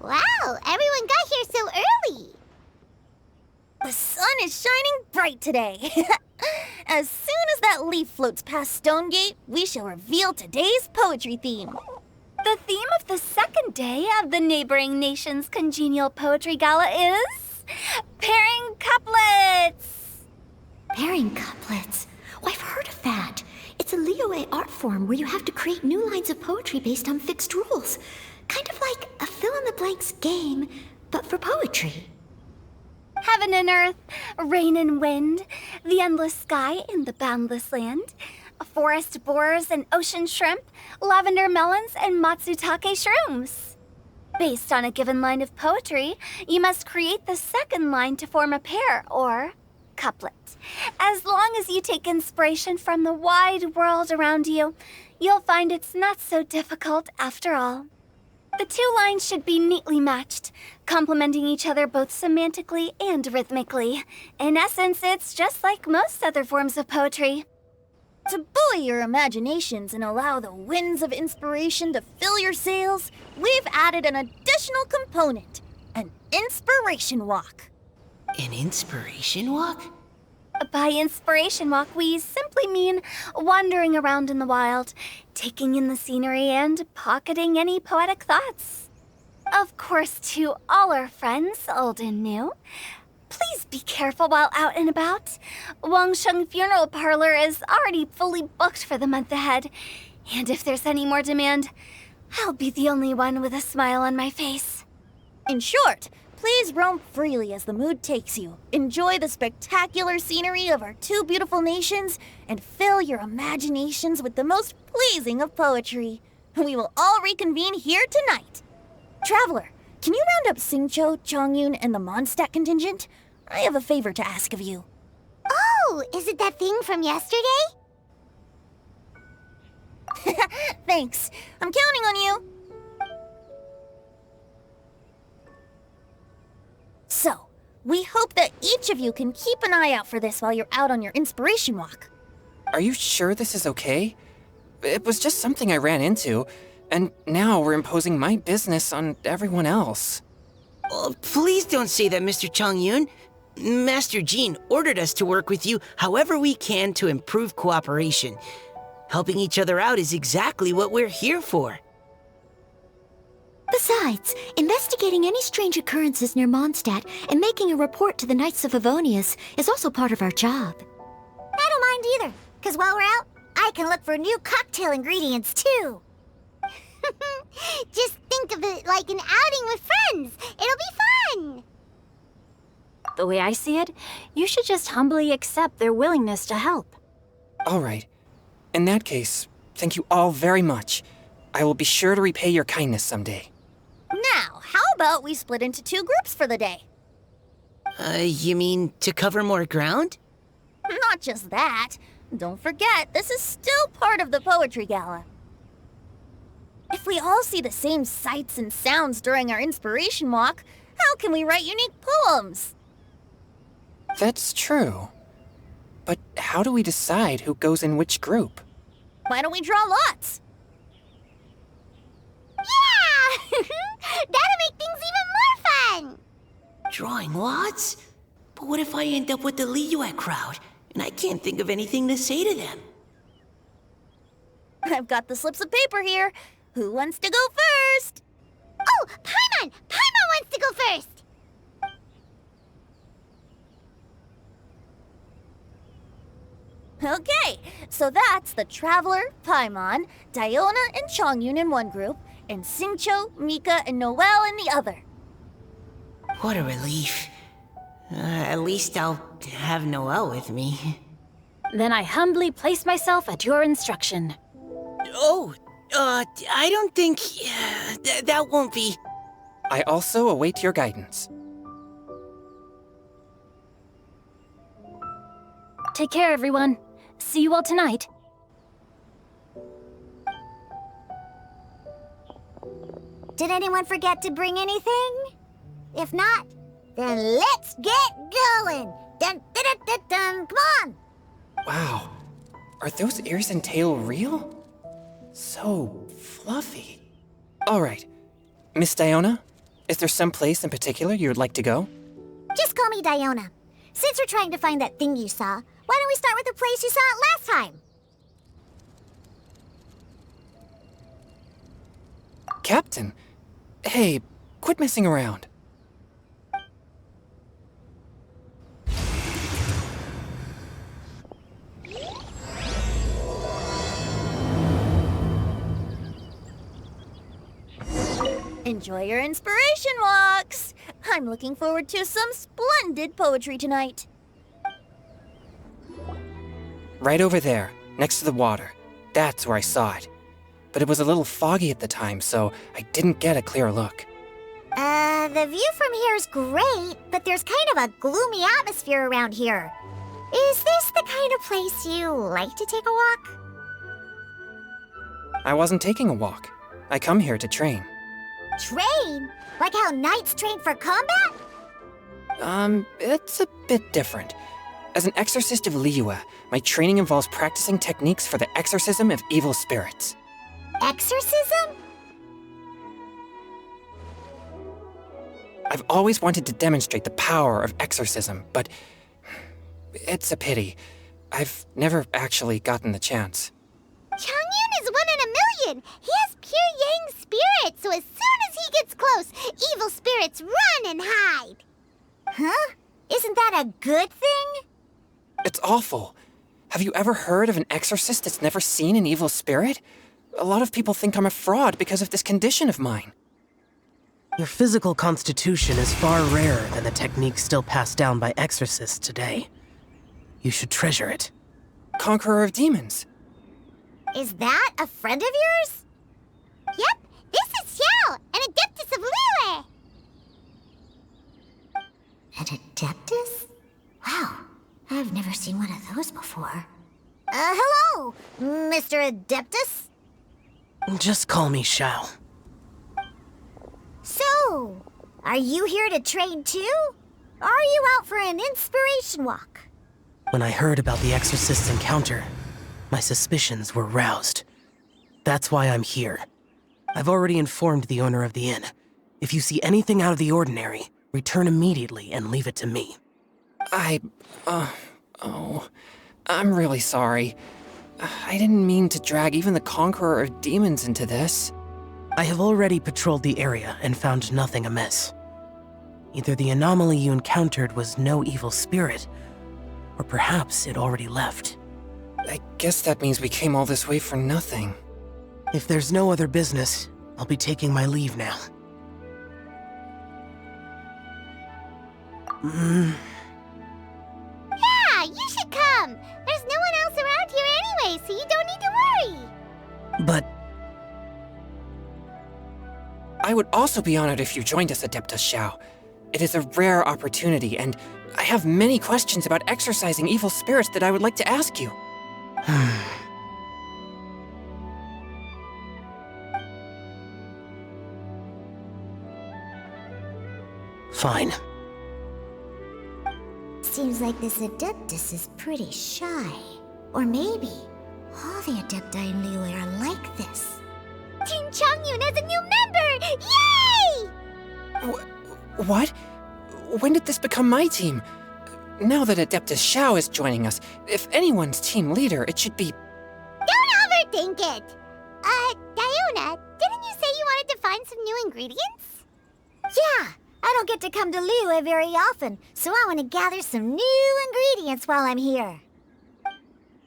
Wow, everyone got here so early. The sun is shining bright today. As soon as that leaf floats past Stonegate, we shall reveal today's poetry theme. The theme of the second day of the neighboring nation's Congenial Poetry Gala is... Pairing Couplets! Pairing couplets? Oh, I've heard of that. It's a Liyue art form where you have to create new lines of poetry based on fixed rules. Kind of like a fill-in-the-blanks game, but for poetry. Heaven and earth, rain and wind, the endless sky in the boundless land, forest borers and ocean shrimp, lavender melons and matsutake shrooms. Based on a given line of poetry, you must create the second line to form a pair, or couplet. As long as you take inspiration from the wide world around you, you'll find it's not so difficult after all. The two lines should be neatly matched, complementing each other both semantically and rhythmically. In essence, it's just like most other forms of poetry. To buoy your imaginations and allow the winds of inspiration to fill your sails, we've added an additional component, an inspiration walk. An inspiration walk? By inspiration walk, we simply mean wandering around in the wild, taking in the scenery and pocketing any poetic thoughts. Of course, to all our friends, old and new, please be careful while out and about. Wangsheng Funeral Parlor is already fully booked for the month ahead, and if there's any more demand, I'll be the only one with a smile on my face. In short, please roam freely as the mood takes you. Enjoy the spectacular scenery of our two beautiful nations and fill your imaginations with the most pleasing of poetry. We will all reconvene here tonight. Traveler, can you round up Xingqiu, Chongyun, and the Mondstadt contingent? I have a favor to ask of you. Oh, is it that thing from yesterday? Thanks. I'm counting on you. So, we hope that each of you can keep an eye out for this while you're out on your inspiration walk. Are you sure this is okay? It was just something I ran into, and now we're imposing my business on everyone else. Oh, please don't say that, Mr. Chongyun. Master Jean ordered us to work with you however we can to improve cooperation. Helping each other out is exactly what we're here for. Besides, investigating any strange occurrences near Mondstadt and making a report to the Knights of Favonius is also part of our job. I don't mind either, because while we're out, I can look for new cocktail ingredients too. Just think of it like an outing with friends. It'll be fun. The way I see it, you should just humbly accept their willingness to help. All right. In that case, thank you all very much. I will be sure to repay your kindness someday. Now, how about we split into two groups for the day? You mean to cover more ground? Not just that. Don't forget, this is still part of the Poetry Gala. If we all see the same sights and sounds during our inspiration walk, how can we write unique poems? That's true. But how do we decide who goes in which group? Why don't we draw lots? Yeah! That'll make things even more fun! Drawing lots? But what if I end up with the Liyue crowd, and I can't think of anything to say to them? I've got the slips of paper here. Who wants to go first? Oh, Paimon! Paimon wants to go first! Okay, so that's the Traveler, Paimon, Diona, and Chongyun in one group, and Xingqiu, Mika, and Noelle in the other. What a relief. At least I'll have Noelle with me. Then I humbly place myself at your instruction. Oh, I don't think... that won't be... I also await your guidance. Take care, everyone. See you all tonight. Did anyone forget to bring anything? If not, then let's get going! Dun, dun, dun, dun, dun. Come on! Wow. Are those ears and tail real? So fluffy. All right. Miss Diona, Is there some place in particular you would like to go? Just call me Diona. Since we're trying to find that thing you saw, why don't we start with the place you saw it last time? Captain? Hey, quit messing around. Enjoy your inspiration walks! I'm looking forward to some splendid poetry tonight. Right over there, next to the water. That's where I saw it. But it was a little foggy at the time, so I didn't get a clear look. The view from here is great, but there's kind of a gloomy atmosphere around here. Is this the kind of place you like to take a walk? I wasn't taking a walk. I come here to train. Train? Like how knights train for combat? It's a bit different. As an exorcist of Liyue, my training involves practicing techniques for the exorcism of evil spirits. Exorcism? I've always wanted to demonstrate the power of exorcism, but it's a pity. I've never actually gotten the chance. Chongyun is 1 in a million! He has pure yang spirit, so as soon as he gets close, evil spirits run and hide! Huh? Isn't that a good thing? It's awful. Have you ever heard of an exorcist that's never seen an evil spirit? A lot of people think I'm a fraud because of this condition of mine. Your physical constitution is far rarer than the techniques still passed down by exorcists today. You should treasure it. Conqueror of demons. Is that a friend of yours? Yep, this is Xiao, an adeptus of Liyue! An adeptus? Wow, I've never seen one of those before. Hello, Mr. Adeptus? Just call me Xiao. So, are you here to train too? Or are you out for an inspiration walk? When I heard about the exorcist's encounter, my suspicions were roused. That's why I'm here. I've already informed the owner of the inn. If you see anything out of the ordinary, return immediately and leave it to me. I'm really sorry. I didn't mean to drag even the Conqueror of Demons into this. I have already patrolled the area and found nothing amiss. Either the anomaly you encountered was no evil spirit, or perhaps it already left. I guess that means we came all this way for nothing. If there's no other business, I'll be taking my leave now. Yeah, you should come! There's no one else around here anyway, so you don't need to worry! But I would also be honored if you joined us, Adeptus Xiao. It is a rare opportunity, and I have many questions about exorcising evil spirits that I would like to ask you. Fine. Seems like this Adeptus is pretty shy. Or maybe all the Adepti in Liyue are like this. Team Chongyun has a new member! Yay! What? When did this become my team? Now that Adeptus Xiao is joining us, if anyone's team leader, it should be... Don't overthink it! Diona, didn't you say you wanted to find some new ingredients? Yeah, I don't get to come to Liyue very often, so I want to gather some new ingredients while I'm here.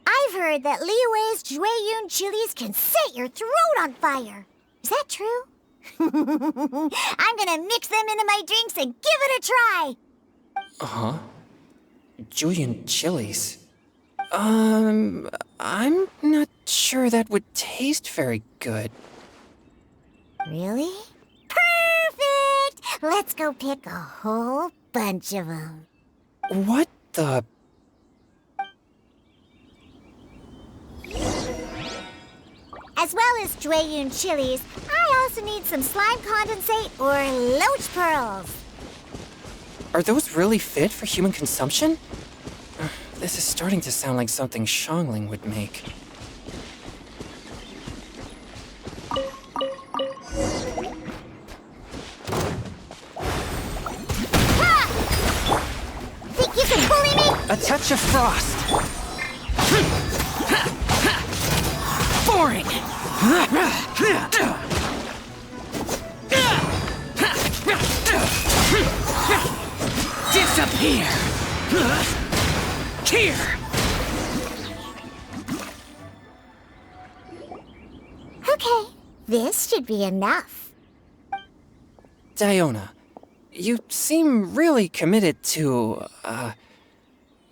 I've heard that Liyue's Zhueyun chilies can set your throat on fire. Is that true? I'm gonna mix them into my drinks and give it a try. Uh-huh. Julian chilies. I'm not sure that would taste very good. Really? Perfect! Let's go pick a whole bunch of them. What the... As well as Zhueyun chilies, I also need some slime condensate or loach pearls. Are those really fit for human consumption? This is starting to sound like something Zhongli would make. touch of frost. Boring! Disappear! Here! Okay, this should be enough. Diona, you seem really committed to,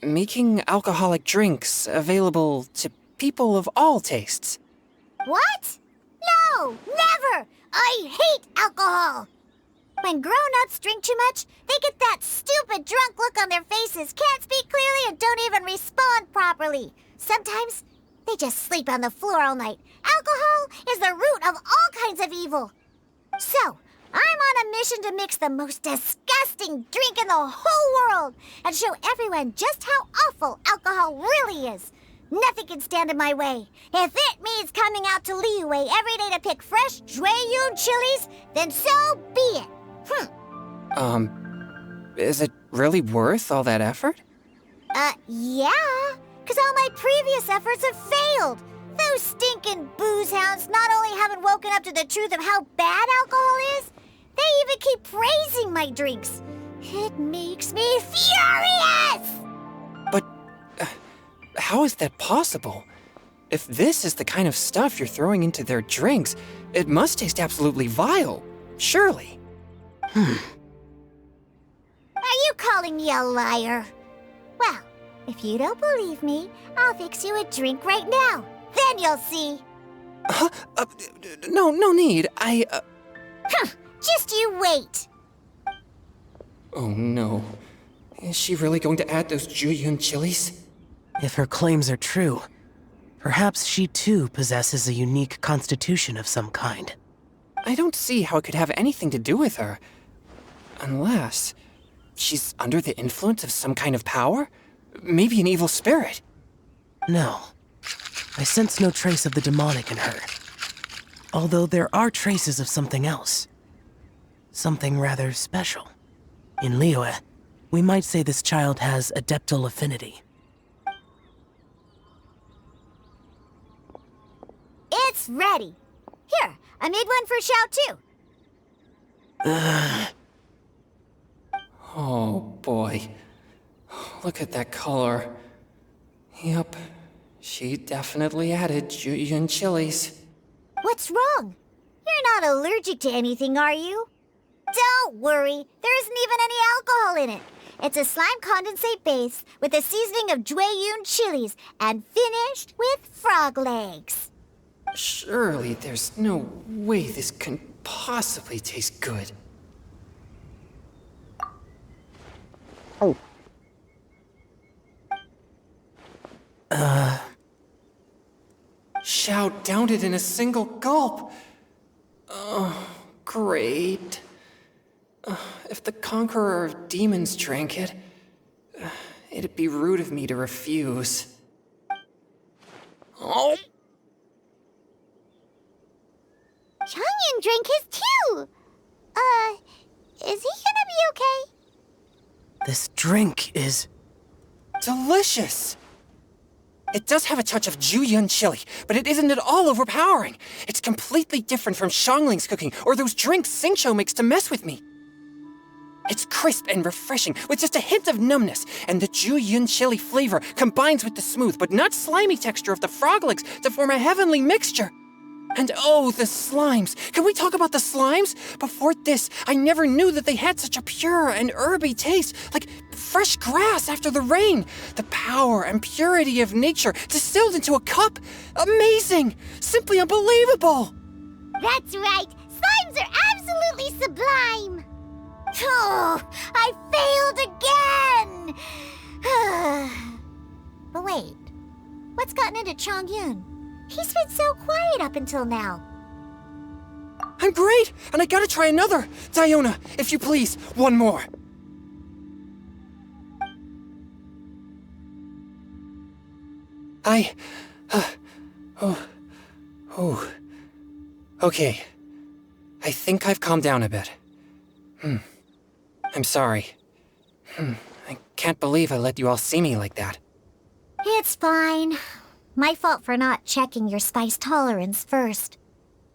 making alcoholic drinks available to people of all tastes. What? No, never! I hate alcohol! When grown-ups drink too much, they get that stupid drunk look on their faces, can't speak clearly, and don't even respond properly. Sometimes, they just sleep on the floor all night. Alcohol is the root of all kinds of evil. So, I'm on a mission to mix the most disgusting drink in the whole world and show everyone just how awful alcohol really is. Nothing can stand in my way. If it means coming out to Liyue every day to pick fresh Zhueyun chilies, then so be it. Is it really worth all that effort? Yeah, because all my previous efforts have failed. Those stinking booze hounds not only haven't woken up to the truth of how bad alcohol is, they even keep praising my drinks. It makes me furious! But how is that possible? If this is the kind of stuff you're throwing into their drinks, it must taste absolutely vile, surely. Are you calling me a liar? Well, if you don't believe me, I'll fix you a drink right now. Then you'll see. No need. Just you wait. Oh no. Is she really going to add those Zhueyun chilies? If her claims are true, perhaps she too possesses a unique constitution of some kind. I don't see how it could have anything to do with her. Unless she's under the influence of some kind of power? Maybe an evil spirit. No. I sense no trace of the demonic in her. Although there are traces of something else. Something rather special. In Liyue, we might say this child has adeptal affinity. It's ready. Here, I made one for Xiao too. Oh boy. Look at that color. Yep. She definitely added Zhueyun chilies. What's wrong? You're not allergic to anything, are you? Don't worry, there isn't even any alcohol in it. It's a slime condensate base with a seasoning of Zhueyun chilies and finished with frog legs. Surely there's no way this can possibly taste good. Xiao downed it in a single gulp. Oh, great. If the Conqueror of Demons drank it, it'd be rude of me to refuse. Oh! Chongyun drank his too! Is he gonna be okay? This drink is... delicious! It does have a touch of Zhueyun chili, but it isn't at all overpowering. It's completely different from Xiangling's cooking or those drinks Xingqiu makes to mess with me. It's crisp and refreshing, with just a hint of numbness, and the Zhueyun chili flavor combines with the smooth but not slimy texture of the frog legs to form a heavenly mixture. And oh, the slimes! Can we talk about the slimes? Before this, I never knew that they had such a pure and herby taste, like fresh grass after the rain. The power and purity of nature distilled into a cup. Amazing! Simply unbelievable! That's right! Slimes are absolutely sublime! Oh, I failed again! But wait, what's gotten into Chongyun? He's been so quiet up until now. I'm great, and I gotta try another. Diona, if you please, one more. Okay. I think I've calmed down a bit. I'm sorry. I can't believe I let you all see me like that. It's fine. My fault for not checking your spice tolerance first.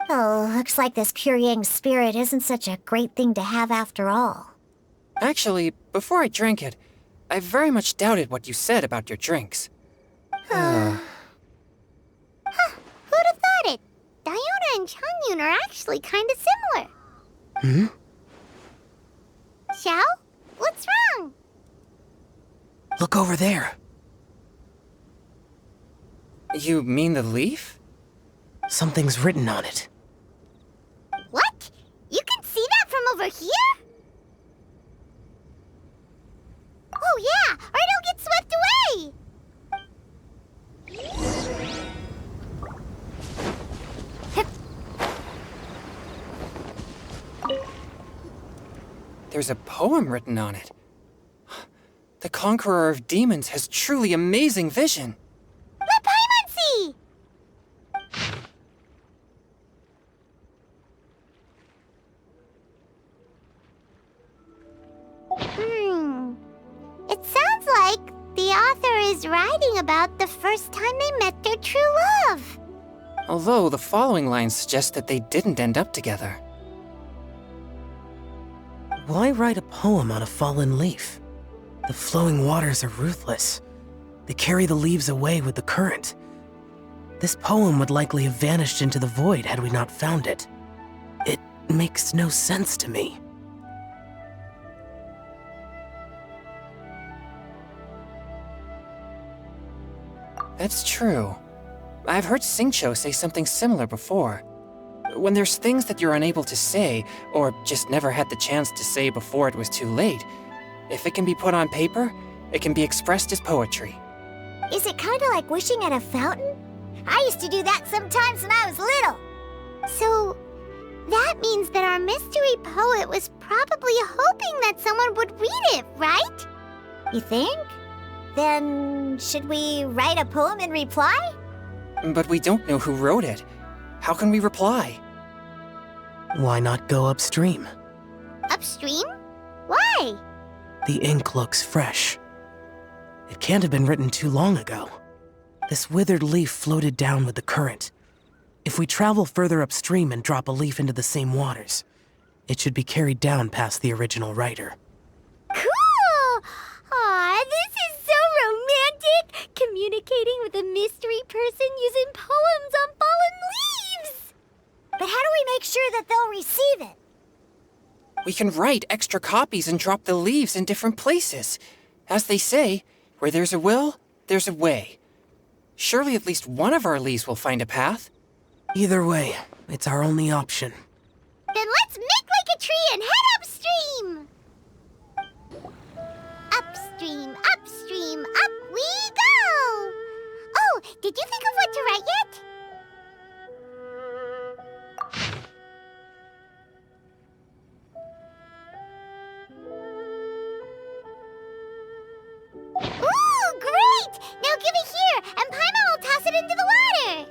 Oh, looks like this pure yang spirit isn't such a great thing to have after all. Actually, before I drank it, I very much doubted what you said about your drinks. Who'd have thought it? Diona and Chongyun are actually kind of similar. Xiao? What's wrong? Look over there. You mean the leaf? Something's written on it. What? You can see that from over here? Oh yeah, or it'll get swept away! There's a poem written on it. The Conqueror of Demons has truly amazing vision. Let Paimon see! It sounds like the author is writing about the first time they met their true love. Although the following lines suggest that they didn't end up together. Why write a poem on a fallen leaf? The flowing waters are ruthless. They carry the leaves away with the current. This poem would likely have vanished into the void had we not found it. It makes no sense to me. That's true. I've heard Xingqiu say something similar before. When there's things that you're unable to say, or just never had the chance to say before it was too late, if it can be put on paper, it can be expressed as poetry. Is it kind of like wishing at a fountain? I used to do that sometimes when I was little. So, that means that our mystery poet was probably hoping that someone would read it, right? You think? Then, should we write a poem in reply? But we don't know who wrote it. How can we reply? Why not go upstream? Upstream? Why? The ink looks fresh. It can't have been written too long ago. This withered leaf floated down with the current. If we travel further upstream and drop a leaf into the same waters, it should be carried down past the original writer. Cool! Aw, this is so romantic! Communicating with a mystery person using poems on fallen leaves! But how do we make sure that they'll receive it? We can write extra copies and drop the leaves in different places. As they say, where there's a will, there's a way. Surely at least one of our leaves will find a path. Either way, it's our only option. Then let's make like a tree and head upstream! Upstream, upstream, up we go! Oh, did you think of what to write yet? Ooh, great! Now give it here, and Paimon will toss it into the water!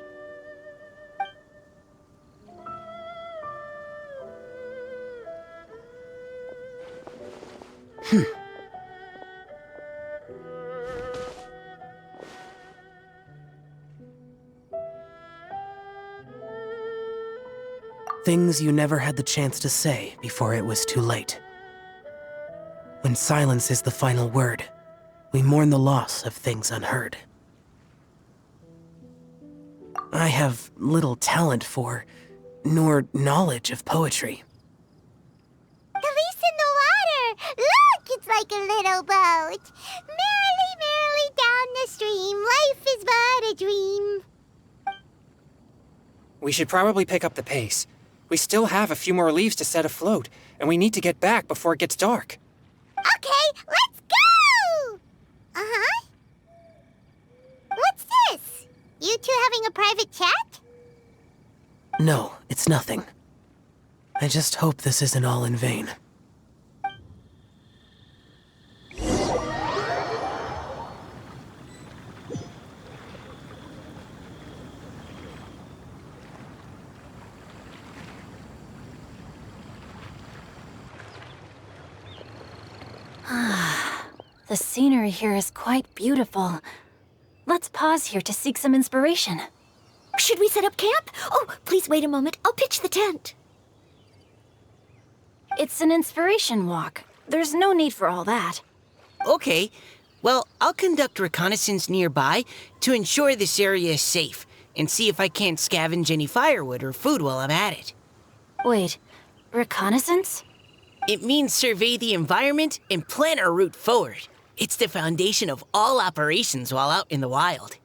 Things you never had the chance to say before it was too late. When silence is the final word, we mourn the loss of things unheard. I have little talent for, nor knowledge of poetry. The leaf's in the water! Look, it's like a little boat! Merrily, merrily down the stream, life is but a dream. We should probably pick up the pace. We still have a few more leaves to set afloat, and we need to get back before it gets dark. Okay, let's go! Uh-huh. What's this? You two having a private chat? No, it's nothing. I just hope this isn't all in vain. The scenery here is quite beautiful. Let's pause here to seek some inspiration. Should we set up camp? Oh, please wait a moment. I'll pitch the tent. It's an inspiration walk. There's no need for all that. Okay, well, I'll conduct reconnaissance nearby to ensure this area is safe and see if I can't scavenge any firewood or food while I'm at it. Wait, reconnaissance? It means survey the environment and plan our route forward. It's the foundation of all operations while out in the wild.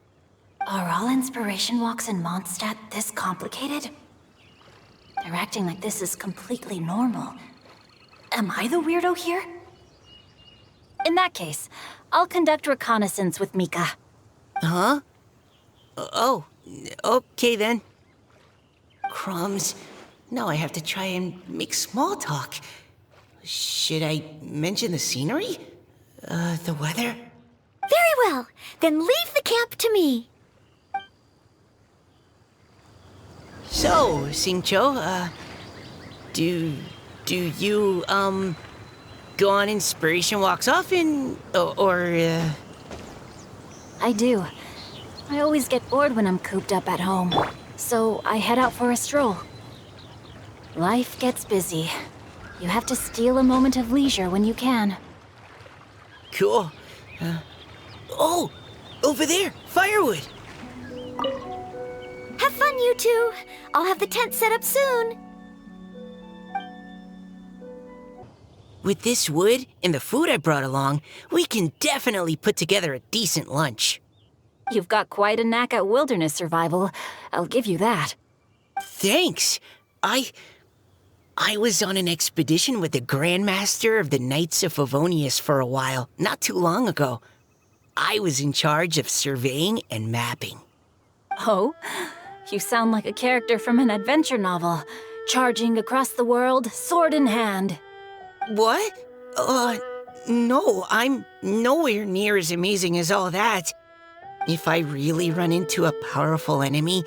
Are all inspiration walks in Mondstadt this complicated? They're acting like this is completely normal. Am I the weirdo here? In that case, I'll conduct reconnaissance with Mika. Huh? Oh, okay then. Crumbs. Now I have to try and make small talk. Should I mention the scenery? The weather? Very well. Then leave the camp to me. So, Xingqiu, do you, go on inspiration walks often, or? I do. I always get bored when I'm cooped up at home, so I head out for a stroll. Life gets busy. You have to steal a moment of leisure when you can. Cool. Oh, over there, firewood. Have fun, you two. I'll have the tent set up soon. With this wood and the food I brought along, we can definitely put together a decent lunch. You've got quite a knack at wilderness survival. I'll give you that. Thanks. I was on an expedition with the Grandmaster of the Knights of Favonius for a while, not too long ago. I was in charge of surveying and mapping. Oh? You sound like a character from an adventure novel, charging across the world, sword in hand. What? No, I'm nowhere near as amazing as all that. If I really run into a powerful enemy,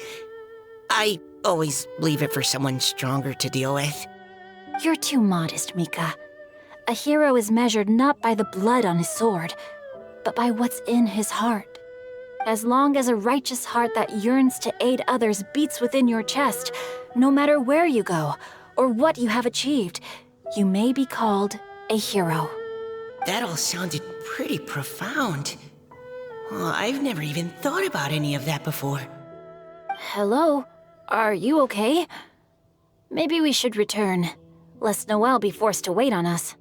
I always leave it for someone stronger to deal with. You're too modest, Mika. A hero is measured not by the blood on his sword, but by what's in his heart. As long as a righteous heart that yearns to aid others beats within your chest, no matter where you go or what you have achieved, you may be called a hero. That all sounded pretty profound. I've never even thought about any of that before. Hello? Are you okay? Maybe we should return, lest Noelle be forced to wait on us.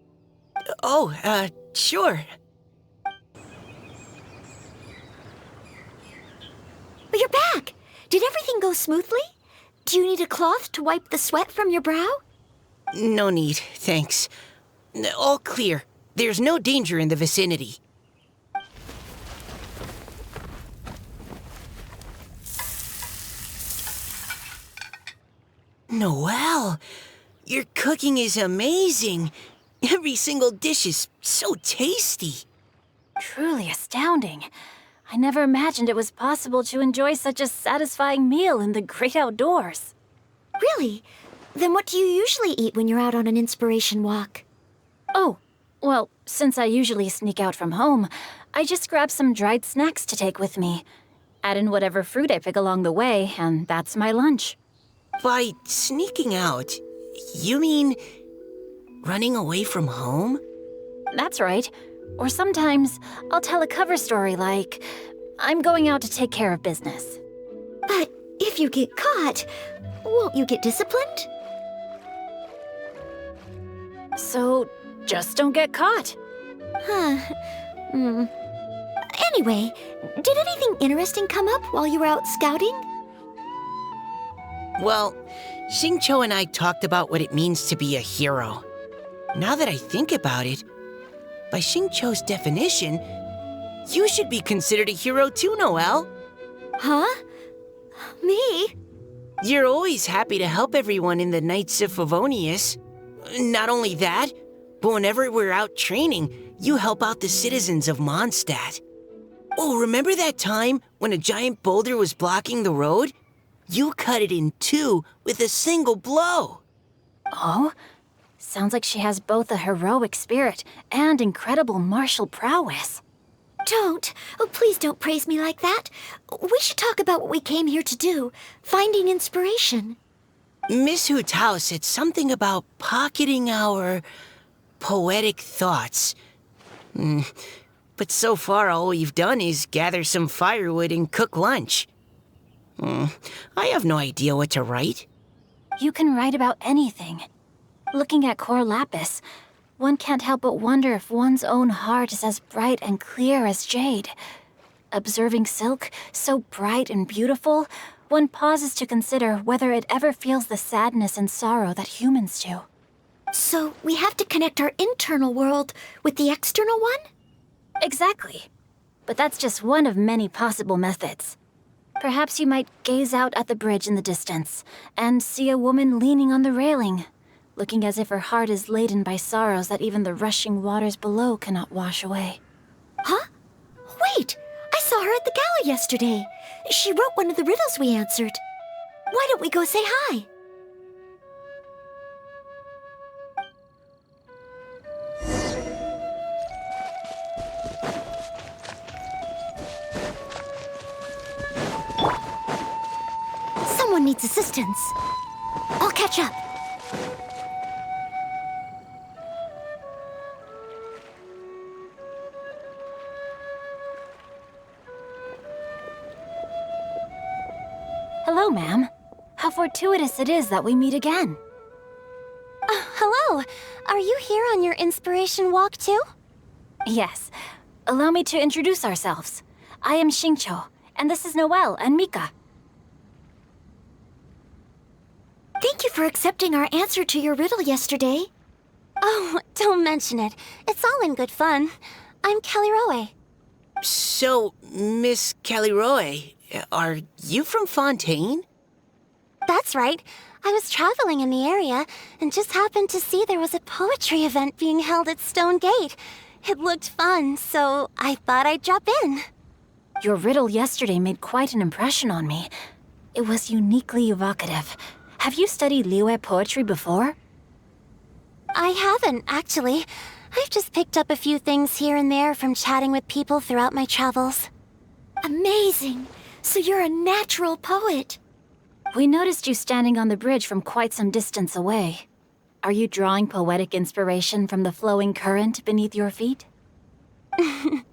Sure. But you're back. Did everything go smoothly? Do you need a cloth to wipe the sweat from your brow? No need, thanks. All clear. There's no danger in the vicinity. Noelle, your cooking is amazing. Every single dish is so tasty. Truly astounding. I never imagined it was possible to enjoy such a satisfying meal in the great outdoors. Really? Then what do you usually eat when you're out on an inspiration walk? Oh, well, since I usually sneak out from home, I just grab some dried snacks to take with me. Add in whatever fruit I pick along the way, and that's my lunch. By sneaking out, you mean running away from home? That's right. Or sometimes I'll tell a cover story like, I'm going out to take care of business. But if you get caught, won't you get disciplined? So just don't get caught. Anyway, did anything interesting come up while you were out scouting? Well, Xingqiu and I talked about what it means to be a hero. Now that I think about it, by Xingqiu's definition, you should be considered a hero too, Noelle. Huh? Me? You're always happy to help everyone in the Knights of Favonius. Not only that, but whenever we're out training, you help out the citizens of Mondstadt. Oh, remember that time when a giant boulder was blocking the road? You cut it in two with a single blow. Oh? Sounds like she has both a heroic spirit and incredible martial prowess. Don't. Oh, please don't praise me like that. We should talk about what we came here to do. Finding inspiration. Miss Hu Tao said something about pocketing our poetic thoughts. But so far, all we've done is gather some firewood and cook lunch. I have no idea what to write. You can write about anything. Looking at Core Lapis, one can't help but wonder if one's own heart is as bright and clear as jade. Observing silk, so bright and beautiful, one pauses to consider whether it ever feels the sadness and sorrow that humans do. So we have to connect our internal world with the external one? Exactly. But that's just one of many possible methods. Perhaps you might gaze out at the bridge in the distance and see a woman leaning on the railing, looking as if her heart is laden by sorrows that even the rushing waters below cannot wash away. Huh? Wait! I saw her at the Gala yesterday. She wrote one of the riddles we answered. Why don't we go say hi? Someone needs assistance. I'll catch up. Hello, ma'am. How fortuitous it is that we meet again. Hello. Are you here on your inspiration walk too? Yes. Allow me to introduce ourselves. I am Xingqiu, and this is Noelle and Mika. Thank you for accepting our answer to your riddle yesterday. Oh, don't mention it. It's all in good fun. I'm Callirhoe. So, Miss Callirhoe, are you from Fontaine? That's right. I was traveling in the area and just happened to see there was a poetry event being held at Stone Gate. It looked fun, so I thought I'd drop in. Your riddle yesterday made quite an impression on me. It was uniquely evocative. Have you studied Liyue poetry before? I haven't, actually. I've just picked up a few things here and there from chatting with people throughout my travels. Amazing! So you're a natural poet. We noticed you standing on the bridge from quite some distance away. Are you drawing poetic inspiration from the flowing current beneath your feet? I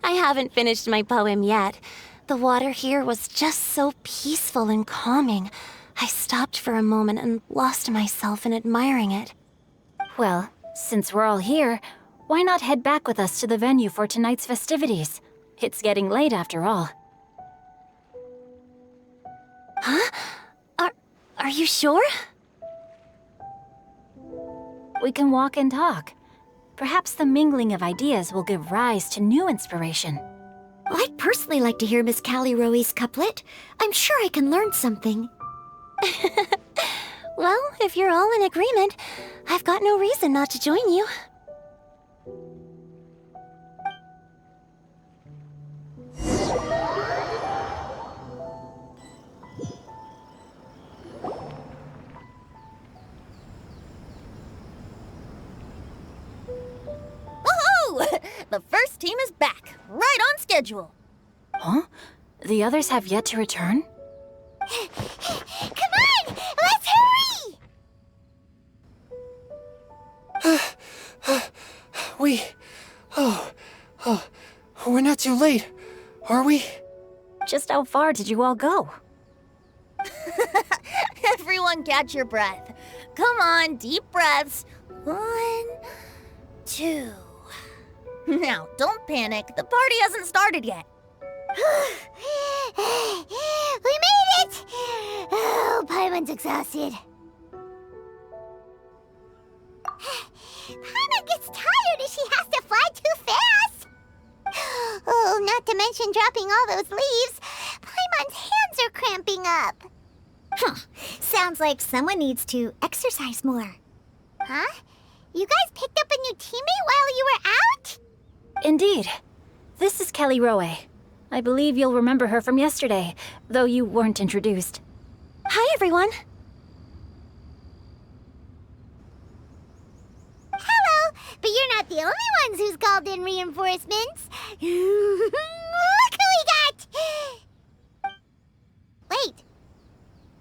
haven't finished my poem yet. The water here was just so peaceful and calming. I stopped for a moment and lost myself in admiring it. Well, since we're all here, why not head back with us to the venue for tonight's festivities? It's getting late after all. Huh? Are you sure? We can walk and talk. Perhaps the mingling of ideas will give rise to new inspiration. I'd personally like to hear Miss Callirhoe's couplet. I'm sure I can learn something. Well, if you're all in agreement, I've got no reason not to join you. Woohoo! The first team is back, right on schedule. Huh? The others have yet to return? Come on! Let's hurry! We're not too late, are we? Just how far did you all go? Everyone catch your breath. Come on, deep breaths. 1, 2. Now, don't panic. The party hasn't started yet. We made it! Oh, Paimon's exhausted. Paimon gets tired if she has to fly too fast. Oh, not to mention dropping all those leaves. Paimon's hands are cramping up. Sounds like someone needs to exercise more. Huh? You guys picked up a new teammate while you were out? Indeed. This is Callirhoe. I believe you'll remember her from yesterday, though you weren't introduced. Hi, everyone. the only ones who's called in reinforcements. Look who we got! Wait.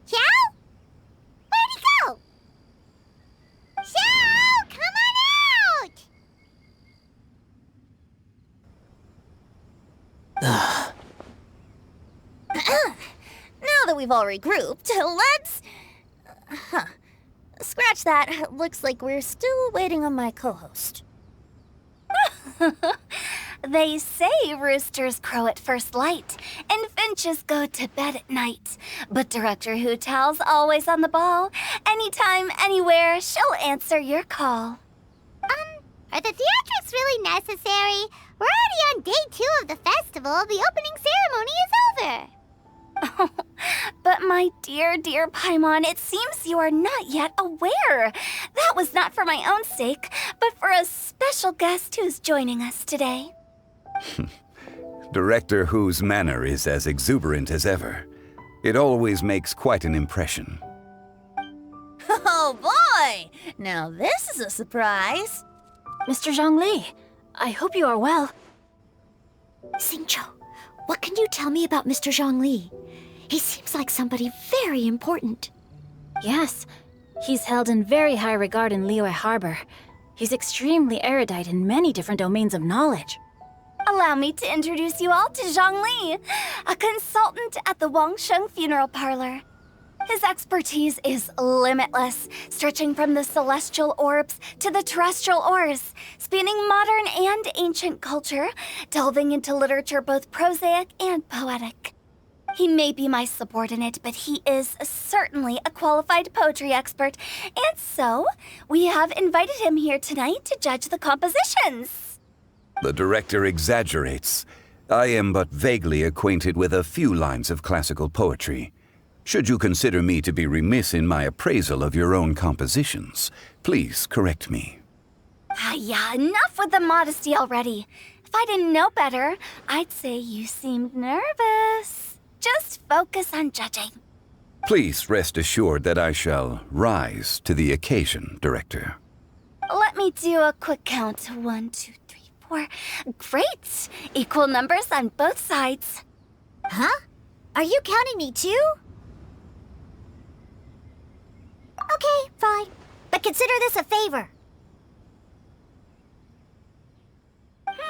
Xiao? Where'd he go? Xiao, come on out! Now that we've all regrouped, let's... Scratch that. Looks like we're still waiting on my co-host. They say roosters crow at first light, and finches go to bed at night. But Director Hu Tao's always on the ball. Anytime, anywhere, she'll answer your call. Are the theatrics really necessary? We're already on day 2 of the festival. The opening ceremony is over. But my dear, dear Paimon, it seems you are not yet aware. That was not for my own sake, but for a special guest who's joining us today. Director Hu's manner is as exuberant as ever. It always makes quite an impression. Oh boy! Now this is a surprise. Mr. Zhongli, I hope you are well. Xingqiu, what can you tell me about Mr. Zhongli? He seems like somebody very important. Yes, he's held in very high regard in Liyue Harbor. He's extremely erudite in many different domains of knowledge. Allow me to introduce you all to Zhongli, a consultant at the Wangsheng Funeral Parlor. His expertise is limitless, stretching from the celestial orbs to the terrestrial ores, spanning modern and ancient culture, delving into literature both prosaic and poetic. He may be my subordinate, but he is certainly a qualified poetry expert, and so we have invited him here tonight to judge the compositions. The director exaggerates. I am but vaguely acquainted with a few lines of classical poetry. Should you consider me to be remiss in my appraisal of your own compositions, please correct me. Yeah, enough with the modesty already. If I didn't know better, I'd say you seemed nervous. Just focus on judging. Please rest assured that I shall rise to the occasion, Director. Let me do a quick count. 1, 2, 3, 4. Great! Equal numbers on both sides. Huh? Are you counting me too? Okay, fine. But consider this a favor.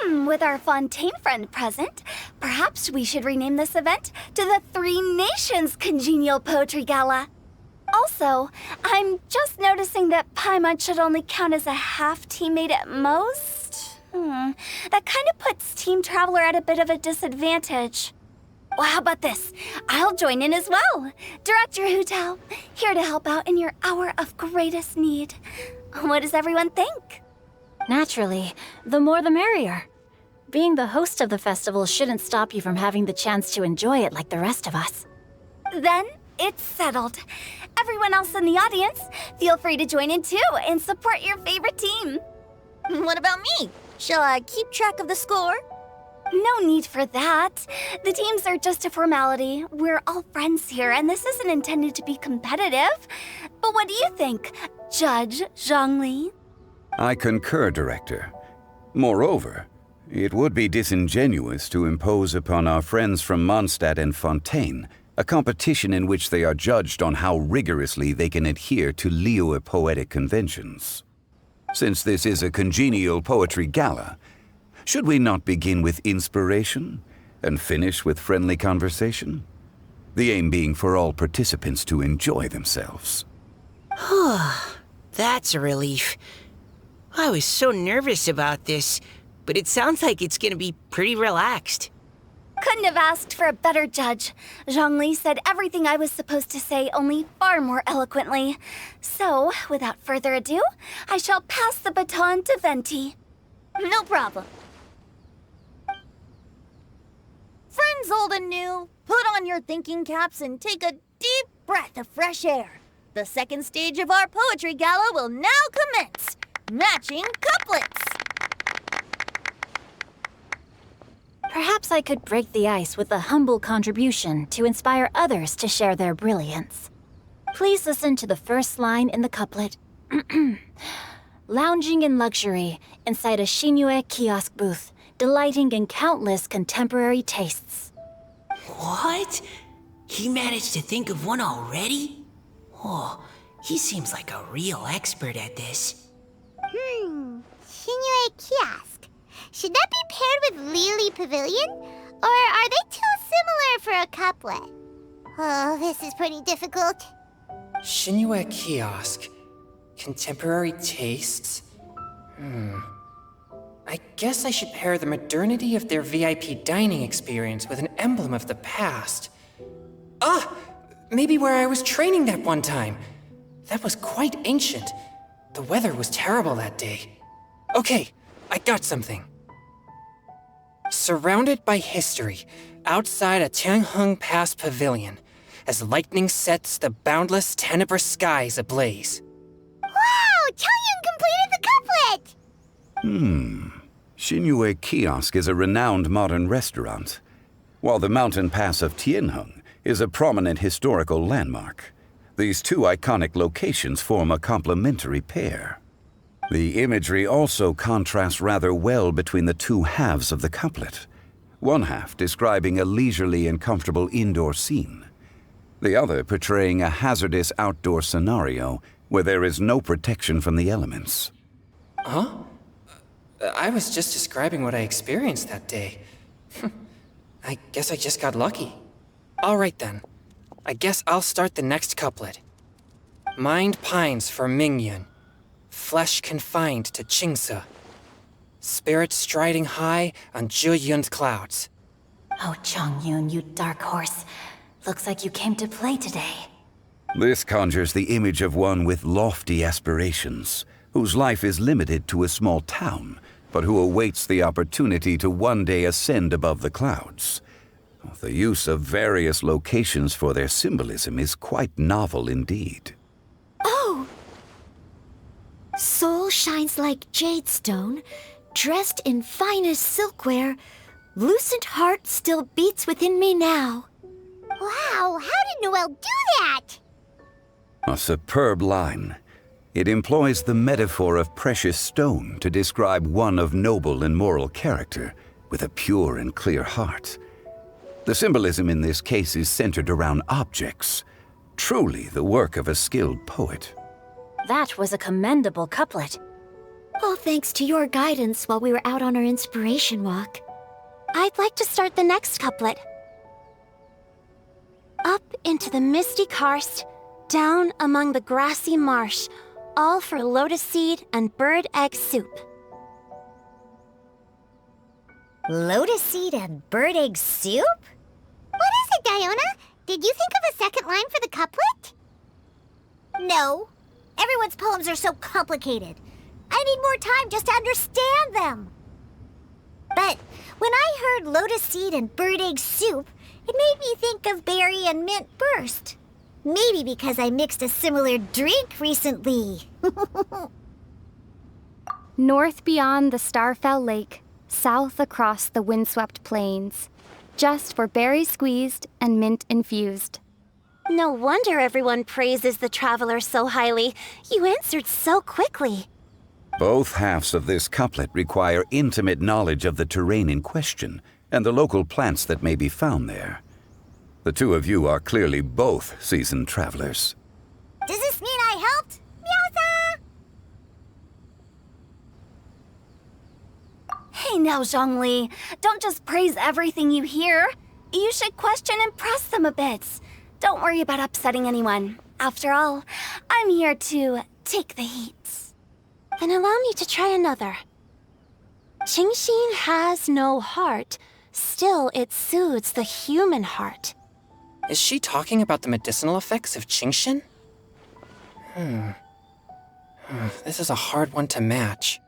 With our Fontaine friend present, perhaps we should rename this event to the 3 Nations Congenial Poetry Gala. Also, I'm just noticing that Paimon should only count as a half teammate at most. That kind of puts Team Traveler at a bit of a disadvantage. Well, how about this? I'll join in as well. Director Hu Tao, here to help out in your hour of greatest need. What does everyone think? Naturally, the more the merrier. Being the host of the festival shouldn't stop you from having the chance to enjoy it like the rest of us. Then it's settled. Everyone else in the audience, feel free to join in too and support your favorite team. What about me? Shall I keep track of the score? No need for that. The teams are just a formality. We're all friends here, and this isn't intended to be competitive. But what do you think, Judge Zhongli? I concur, Director. Moreover, it would be disingenuous to impose upon our friends from Mondstadt and Fontaine a competition in which they are judged on how rigorously they can adhere to Liyue poetic conventions. Since this is a congenial poetry gala, should we not begin with inspiration and finish with friendly conversation? The aim being for all participants to enjoy themselves. That's a relief. I was so nervous about this, but it sounds like it's gonna be pretty relaxed. Couldn't have asked for a better judge. Zhongli said everything I was supposed to say, only far more eloquently. So, without further ado, I shall pass the baton to Venti. No problem. Friends old and new, put on your thinking caps and take a deep breath of fresh air. The second stage of our poetry gala will now commence. Matching couplets. Perhaps I could break the ice with a humble contribution to inspire others to share their brilliance. Please listen to the first line in the couplet. lounging in luxury inside a Xingqiu kiosk booth, delighting in countless contemporary tastes. What? He managed to think of one already? Oh, he seems like a real expert at this. Xingqiu Kiosk. Should that be paired with Lily Pavilion? Or are they too similar for a couplet? Oh, this is pretty difficult. Xingqiu Kiosk. Contemporary tastes? I guess I should pair the modernity of their VIP dining experience with an emblem of the past. Ah! Maybe where I was training that one time. That was quite ancient. The weather was terrible that day. Okay, I got something. Surrounded by history, outside a Tianheng Pass pavilion, as lightning sets the boundless tenebrous skies ablaze. Wow! Chongyun completed the couplet! Xingqiu Kiosk is a renowned modern restaurant, while the mountain pass of Tianheng is a prominent historical landmark. These two iconic locations form a complementary pair. The imagery also contrasts rather well between the two halves of the couplet, one half describing a leisurely and comfortable indoor scene, the other portraying a hazardous outdoor scenario where there is no protection from the elements. Huh? I was just describing what I experienced that day. I guess I just got lucky. All right then. I guess I'll start the next couplet. Mind pines for Mingyun, flesh confined to Qingce, spirit striding high on Zhiyun's clouds. Oh, Chongyun, you dark horse. Looks like you came to play today. This conjures the image of one with lofty aspirations, whose life is limited to a small town, but who awaits the opportunity to one day ascend above the clouds. The use of various locations for their symbolism is quite novel indeed. Oh! Soul shines like jadestone, dressed in finest silkware. Lucent heart still beats within me now. Wow, how did Noelle do that? A superb line. It employs the metaphor of precious stone to describe one of noble and moral character, with a pure and clear heart. The symbolism in this case is centered around objects, truly the work of a skilled poet. That was a commendable couplet. All thanks to your guidance while we were out on our inspiration walk. I'd like to start the next couplet. Up into the misty karst, down among the grassy marsh, all for lotus seed and bird egg soup. Lotus seed and bird egg soup? What is it, Diona? Did you think of a second line for the couplet? No. Everyone's poems are so complicated. I need more time just to understand them. But when I heard lotus seed and bird egg soup, it made me think of berry and mint burst. Maybe because I mixed a similar drink recently. North beyond the Starfell Lake, south across the windswept plains, just for berry squeezed and mint infused. No wonder everyone praises the traveler so highly. You answered so quickly. Both halves of this couplet require intimate knowledge of the terrain in question and the local plants that may be found there. The two of you are clearly both seasoned travelers. Does this mean I helped? Meowsa! Hey now, Zhongli. Don't just praise everything you hear. You should question and press them a bit. Don't worry about upsetting anyone. After all, I'm here to take the heat. Then allow me to try another. Qingxian has no heart. Still, it soothes the human heart. Is she talking about the medicinal effects of Qingxian? This is a hard one to match.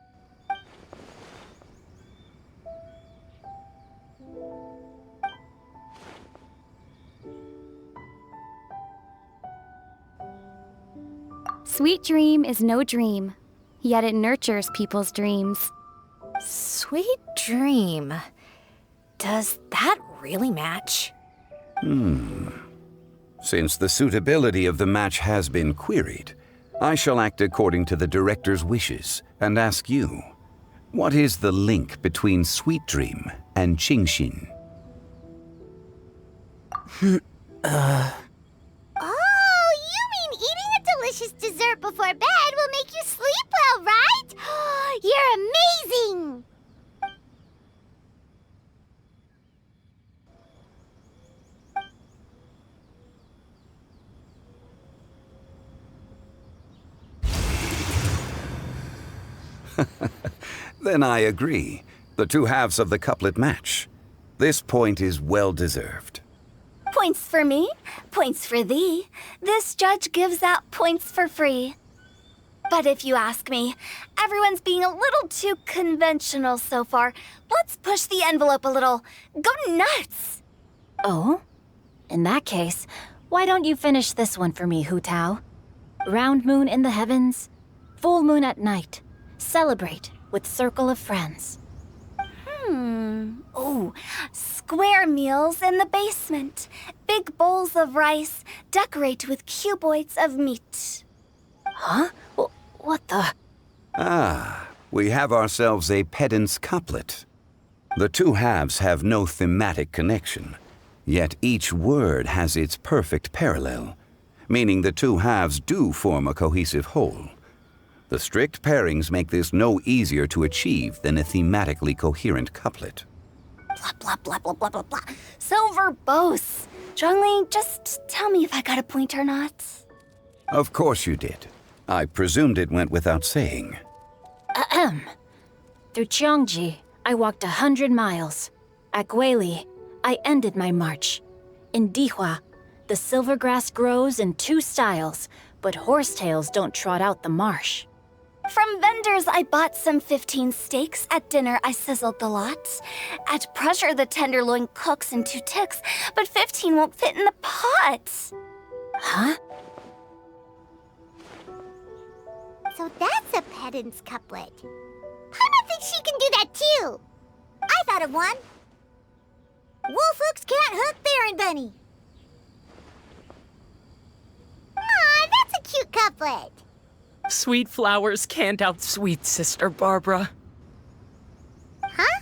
Sweet dream is no dream, yet it nurtures people's dreams. Sweet dream. Does that really match? Since the suitability of the match has been queried, I shall act according to the director's wishes and ask you, what is the link between Sweet Dream and Xingqiu? Oh, you mean eating a delicious dessert before bed will make you sleep well, right? You're amazing! Then I agree. The two halves of the couplet match. This point is well deserved. Points for me, points for thee. This judge gives out points for free. But if you ask me, everyone's being a little too conventional so far. Let's push the envelope a little. Go nuts! Oh? In that case, why don't you finish this one for me, Hu Tao? Round moon in the heavens, full moon at night. Celebrate with circle of friends. Oh, square meals in the basement. Big bowls of rice. Decorate with cuboids of meat. Huh? What the? Ah, we have ourselves a pedant's couplet. The two halves have no thematic connection, yet each word has its perfect parallel, meaning the two halves do form a cohesive whole. The strict pairings make this no easier to achieve than a thematically coherent couplet. Blah, blah, blah, blah, blah, blah, blah. So verbose. Zhongli, just tell me if I got a point or not. Of course you did. I presumed it went without saying. Ahem. Through Chongji, I walked 100 miles. At Guili, I ended my march. In Dihua, the silver grass grows in two styles, but horsetails don't trot out the marsh. From vendors, I bought some 15 steaks. At dinner, I sizzled the lots. At pressure, the tenderloin cooks in 2 ticks, but 15 won't fit in the pot. Huh? So that's a pedant's couplet. Paimon thinks she can do that too. I thought of one. Wolf hooks can't hook Baron Bunny. Aw, that's a cute couplet. Sweet flowers can't outsweet Sister Barbara. Huh?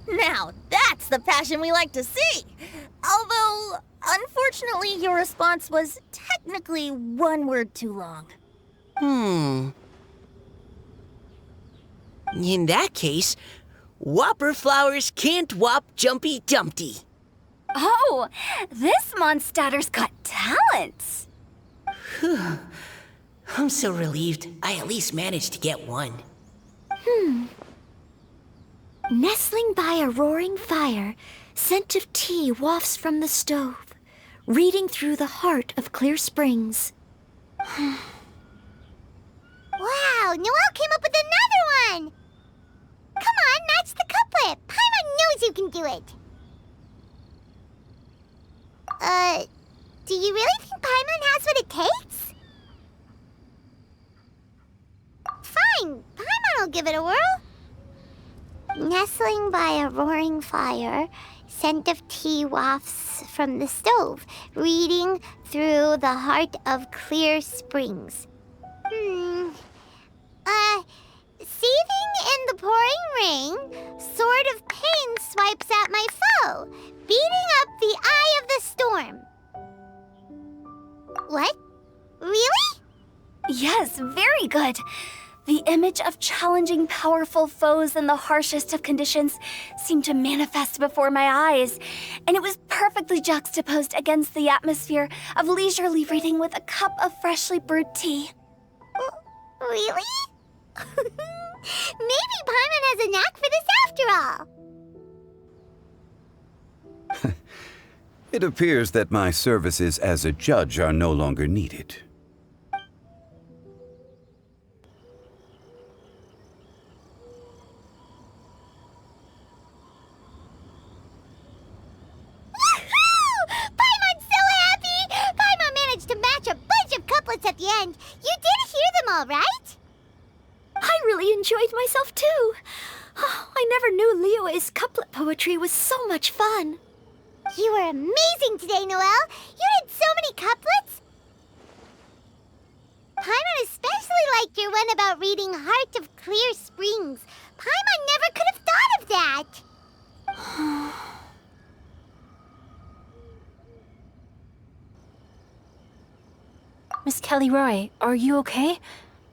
Now, that's the passion we like to see. Although, unfortunately, your response was technically one word too long. In that case, Whopper flowers can't whop Jumpy Dumpty. Oh, this monster's got talent. I'm so relieved I at least managed to get one. Nestling by a roaring fire, scent of tea wafts from the stove, reading through the heart of clear springs. Wow, Noelle came up with another one! Come on, match the couplet. Paimon knows you can do it. Do you really think Paimon has what it takes? Fine, Paimon will give it a whirl. Nestling by a roaring fire, scent of tea wafts from the stove, reading through the heart of clear springs. Seething in the pouring rain, sword of pain swipes at my foe, beating up the eye of the storm. What? Really? Yes, very good. The image of challenging powerful foes in the harshest of conditions seemed to manifest before my eyes, and it was perfectly juxtaposed against the atmosphere of leisurely reading with a cup of freshly brewed tea. Really? Maybe Paimon has a knack for this after all. It appears that my services as a judge are no longer needed. Paimon's so happy! Paimon managed to match a bunch of couplets at the end. You did hear them all, right? I really enjoyed myself too. Oh, I never knew Liyue's couplet poetry was so much fun. You were amazing today, Noelle. You did so many couplets. Paimon especially liked your one about reading Heart of Clear Springs. Paimon never could have thought of that. Miss Callirhoe, are you okay?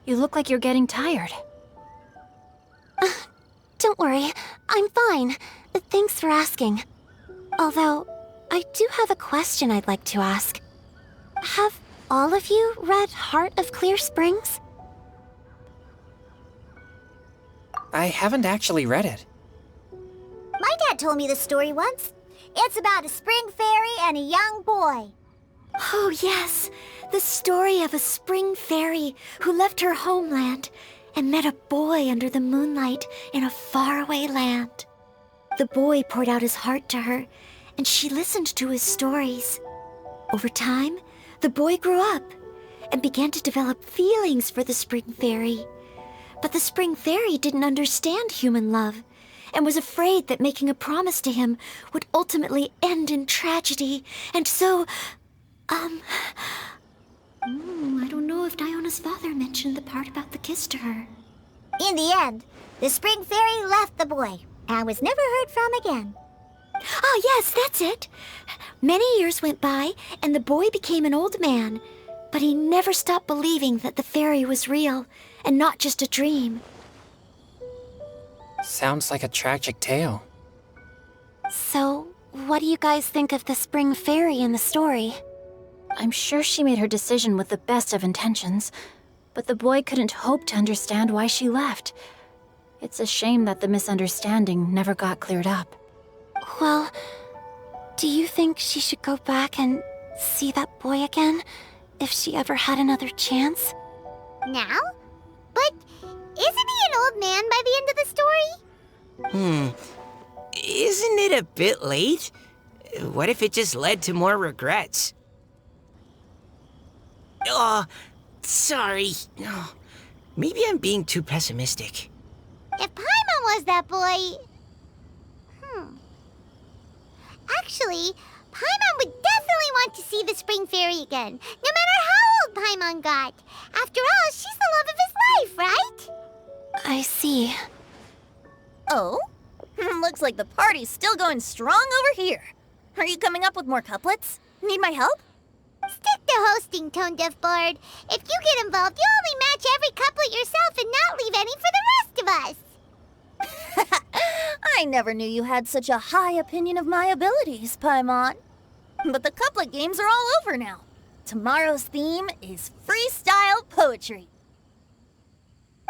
You look like you're getting tired. Don't worry, I'm fine. Thanks for asking. Although, I do have a question I'd like to ask. Have all of you read Heart of Clear Springs? I haven't actually read it. My dad told me the story once. It's about a spring fairy and a young boy. Oh, yes. The story of a spring fairy who left her homeland and met a boy under the moonlight in a faraway land. The boy poured out his heart to her, and she listened to his stories. Over time, the boy grew up and began to develop feelings for the spring fairy. But the spring fairy didn't understand human love and was afraid that making a promise to him would ultimately end in tragedy. And so, I don't know if Diona's father mentioned the part about the kiss to her. In the end, the spring fairy left the boy and was never heard from again. Oh, yes, that's it. Many years went by, and the boy became an old man, but he never stopped believing that the fairy was real and not just a dream. Sounds like a tragic tale. So, what do you guys think of the spring fairy in the story? I'm sure she made her decision with the best of intentions, but the boy couldn't hope to understand why she left. It's a shame that the misunderstanding never got cleared up. Well, do you think she should go back and see that boy again, if she ever had another chance? Now? But isn't he an old man by the end of the story? Isn't it a bit late? What if it just led to more regrets? Oh, sorry. Oh, maybe I'm being too pessimistic. If Paimon was that boy... Actually, Paimon would definitely want to see the spring fairy again, no matter how old Paimon got. After all, she's the love of his life, right? I see. Oh? Looks like the party's still going strong over here. Are you coming up with more couplets? Need my help? Stick to hosting, Tone Deaf Bard. If you get involved, you'll only match every couplet yourself and not leave any for the rest of us. I never knew you had such a high opinion of my abilities, Paimon. But the couplet games are all over now. Tomorrow's theme is freestyle poetry.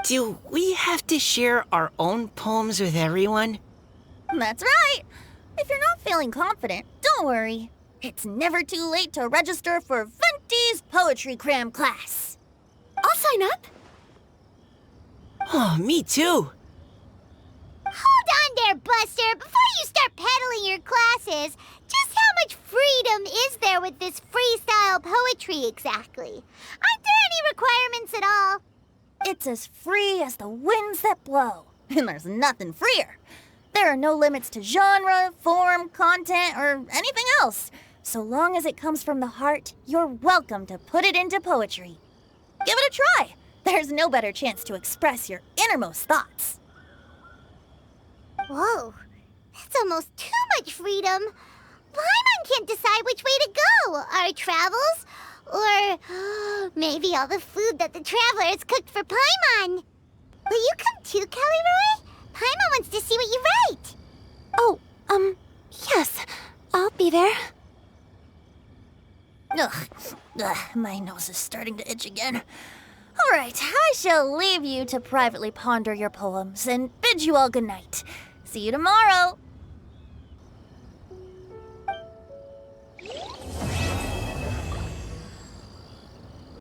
Do we have to share our own poems with everyone? That's right. If you're not feeling confident, don't worry. It's never too late to register for Venti's Poetry Cram class. I'll sign up. Oh, me too. Hold on there, Buster. Before you start peddling your classes, just how much freedom is there with this freestyle poetry exactly? Aren't there any requirements at all? It's as free as the winds that blow, and there's nothing freer. There are no limits to genre, form, content, or anything else. So long as it comes from the heart, you're welcome to put it into poetry. Give it a try. There's no better chance to express your innermost thoughts. Whoa, that's almost too much freedom. Paimon can't decide which way to go. Our travels, or maybe all the food that the travelers cooked for Paimon. Will you come too, Callirhoe? Paimon wants to see what you write. Oh, yes. I'll be there. Ugh, my nose is starting to itch again. All right, I shall leave you to privately ponder your poems and bid you all good night. See you tomorrow.